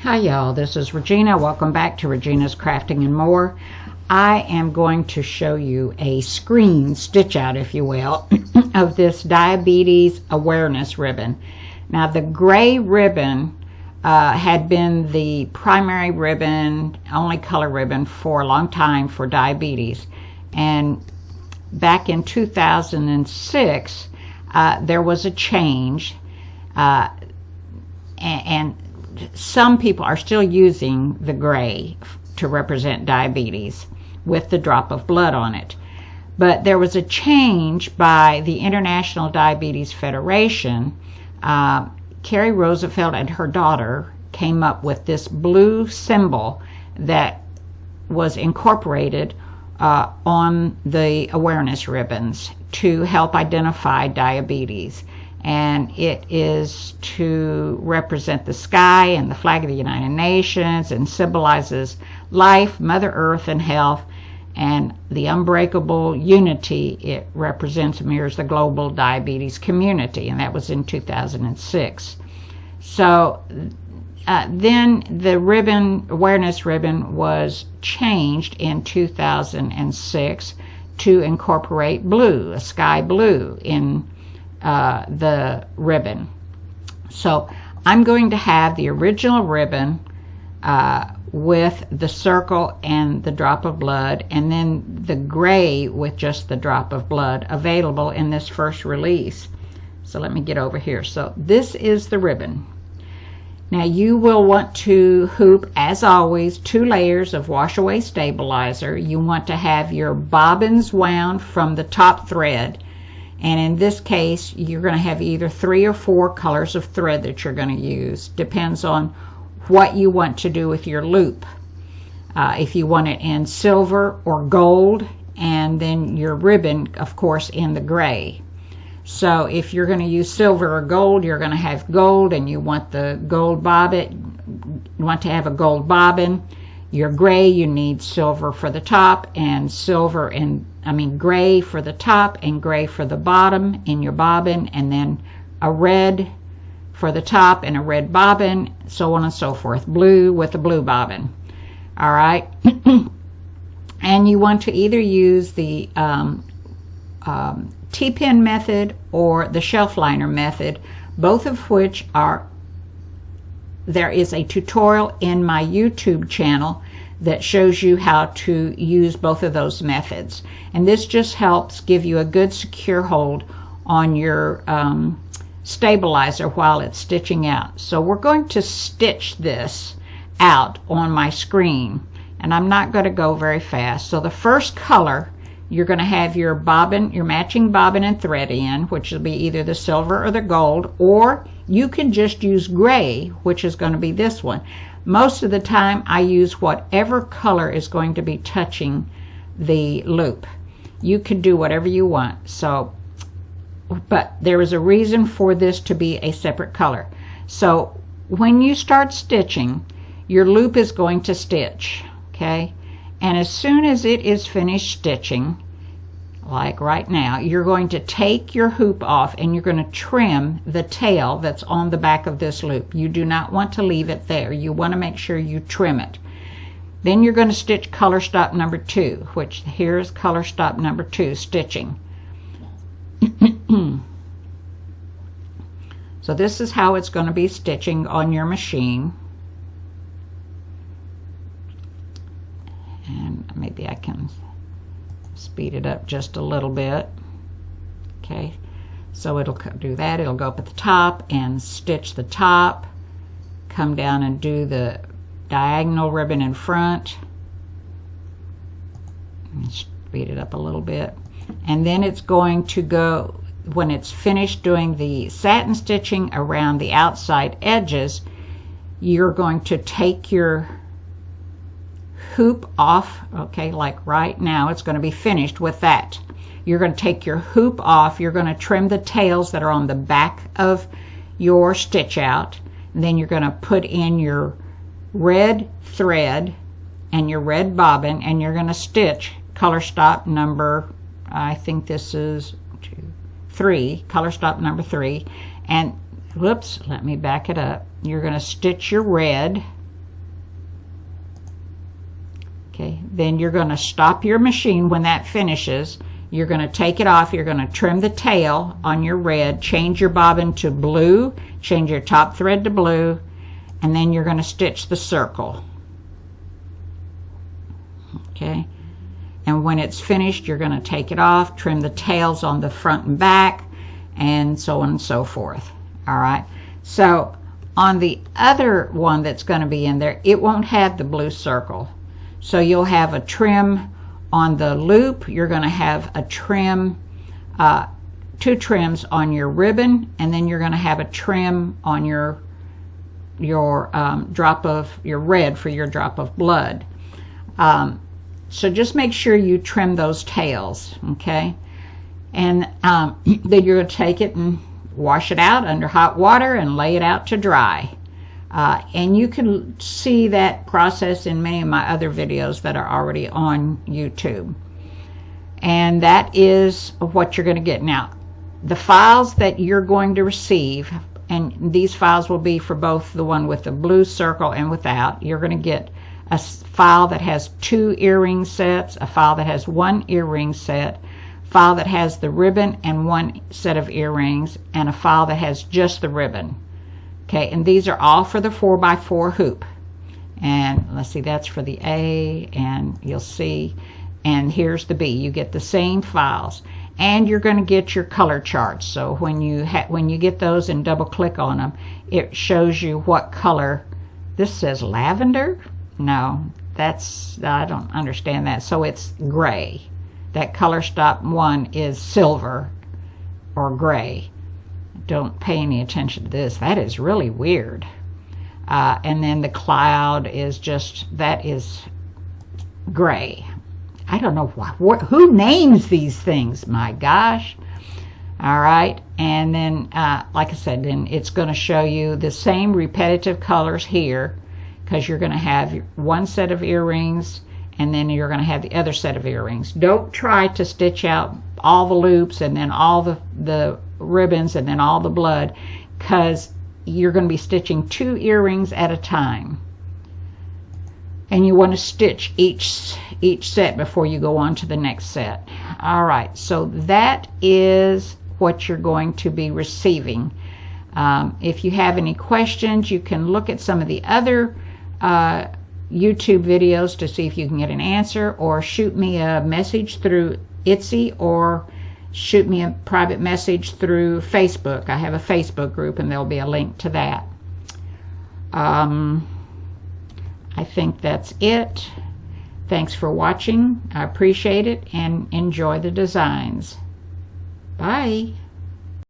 Hi y'all, this is Regina. Welcome back to Regina's Crafting and More. I am going to show you a screen stitch out, if you will, of this diabetes awareness ribbon. Now the gray ribbon had been the primary ribbon, only color ribbon for a long time for diabetes, and back in 2006 there was a change, and some people are still using the gray to represent diabetes with the drop of blood on it. But there was a change by the International Diabetes Federation. Carrie Roosevelt and her daughter came up with this blue symbol that was incorporated on the awareness ribbons to help identify diabetes. And it is to represent the sky and the flag of the United Nations, and symbolizes life, Mother Earth, and health, and the unbreakable unity it represents and mirrors the global diabetes community. And that was in 2006. So then the ribbon, awareness ribbon, was changed in 2006 to incorporate blue, a sky blue, in the ribbon. So I'm going to have the original ribbon with the circle and the drop of blood, and then the gray with just the drop of blood available in this first release. So let me get over here. So this is the ribbon. Now you will want to hoop, as always, 2 layers of wash away stabilizer. You want to have your bobbins wound from the top thread. And in this case, you're going to have either 3 or 4 colors of thread that you're going to use. Depends on what you want to do with your loop. If you want it in silver or gold, and then your ribbon, of course, in the gray. So if you're going to use silver or gold, you're going to have gold, and you want the gold bobbin. You want to have a gold bobbin. Your gray, you need silver for the top, and silver and gray for the top and gray for the bottom in your bobbin, and then a red for the top and a red bobbin, so on and so forth. Blue with a blue bobbin. All right. And you want to either use the T-pin method or the shelf liner method, both of which are, there is a tutorial in my YouTube channel that shows you how to use both of those methods. And this just helps give you a good secure hold on your stabilizer while it's stitching out. So we're going to stitch this out on my screen, and I'm not going to go very fast. So the first color, you're going to have your bobbin, your matching bobbin and thread in, which will be either the silver or the gold, or you can just use gray, which is going to be this one. Most of the time I use whatever color is going to be touching the loop. You can do whatever you want. So, but there is a reason for this to be a separate color. So when you start stitching, your loop is going to stitch, okay? And as soon as it is finished stitching, like right now, you're going to take your hoop off and you're going to trim the tail that's on the back of this loop. You do not want to leave it there. You want to make sure you trim it. Then you're going to stitch color stop number 2, which here's color stop number 2 stitching. So this is how it's going to be stitching on your machine. And maybe I can speed it up just a little bit. Okay, so it'll do that. It'll go up at the top and stitch the top, come down and do the diagonal ribbon in front, and speed it up a little bit. And then it's going to go, when it's finished doing the satin stitching around the outside edges, you're going to take your hoop off. Okay, like right now it's going to be finished with that. You're going to take your hoop off. You're going to trim the tails that are on the back of your stitch out, and then you're going to put in your red thread and your red bobbin, and you're going to stitch color stop number, I think this is 3, color stop number 3, and whoops, let me back it up. You're going to stitch your red then you're going to stop your machine when that finishes. You're going to take it off. You're going to trim the tail on your red, change your bobbin to blue, change your top thread to blue, and then you're going to stitch the circle. Okay, and when it's finished, you're going to take it off, trim the tails on the front and back, and so on and so forth. All right, so on the other one that's going to be in there, it won't have the blue circle. So you'll have a trim on the loop. You're going to have a trim, 2 trims on your ribbon, and then you're going to have a trim on your drop of your red for your drop of blood. So just make sure you trim those tails, okay? And then you're going to take it and wash it out under hot water and lay it out to dry. And you can see that process in many of my other videos that are already on YouTube. And that is what you're going to get. Now, the files that you're going to receive, and these files will be for both the one with the blue circle and without, you're going to get a file that has 2 earring sets, a file that has 1 earring set, file that has the ribbon and 1 set of earrings, and a file that has just the ribbon. Okay, and these are all for the 4x4 hoop. And let's see, that's for the A, and you'll see, and here's the B. You get the same files, and you're going to get your color charts. So when you get those and double click on them, it shows you what color. This says lavender. No, I don't understand that. So it's gray. That color stop 1 is silver or gray. Don't pay any attention to this. That is really weird. And then the cloud is just, that is gray. I don't know who names these things. My gosh. All right, and then like I said, then it's going to show you the same repetitive colors here, because you're going to have 1 set of earrings, and then you're going to have the other set of earrings. Don't try to stitch out all the loops and then all the ribbons and then all the blood, because you're going to be stitching 2 earrings at a time, and you want to stitch each set before you go on to the next set. All right, so that is what you're going to be receiving. If you have any questions, you can look at some of the other YouTube videos to see if you can get an answer, or shoot me a message through Etsy, or shoot me a private message through Facebook. I have a Facebook group, and there'll be a link to that. I think that's it. Thanks for watching. I appreciate it, and enjoy the designs. Bye.